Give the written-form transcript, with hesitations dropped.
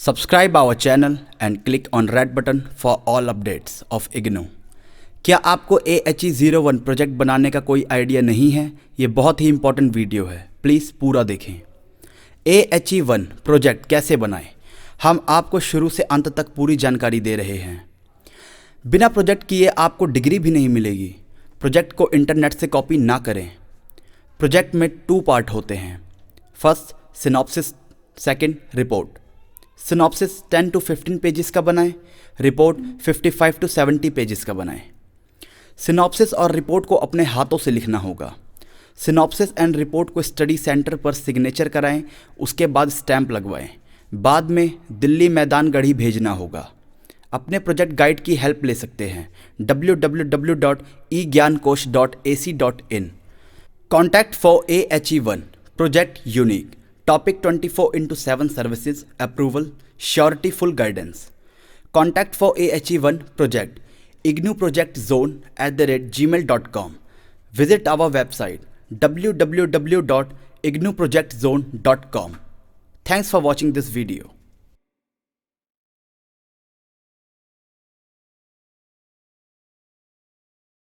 Subscribe our channel and click on red button for all updates of Ignou। क्या आपको AHE-01 project बनाने का कोई आइडिया नहीं है? ये बहुत ही इंपॉर्टेंट वीडियो है, प्लीज़ पूरा देखें। AHE-01 प्रोजेक्ट कैसे बनाएं? हम आपको शुरू से अंत तक पूरी जानकारी दे रहे हैं। बिना प्रोजेक्ट किए आपको डिग्री भी नहीं मिलेगी। प्रोजेक्ट को इंटरनेट से कॉपी ना करें। प्रोजेक्ट में 2 पार्ट होते हैं। First synopsis, second report. Synopsis 10 to 15 pages का बनाएं, रिपोर्ट 55 to 70 पेजेस का बनाएं। सिनॉप्सिस और रिपोर्ट को अपने हाथों से लिखना होगा। सिनॉप्सिस एंड रिपोर्ट को स्टडी सेंटर पर सिग्नेचर कराएं, उसके बाद स्टैंप लगवाएं। बाद में दिल्ली मैदान गढ़ी भेजना होगा। अपने प्रोजेक्ट गाइड की हेल्प ले सकते हैं www.egyankosh.ac.in। Contact for AHE-01 project unique topic 24/7 services approval surety full guidance. Contact for AHE-01 project ignowprojectzone@gmail.com। Visit our website www.ignowprojectzone.com। Thanks for watching this video.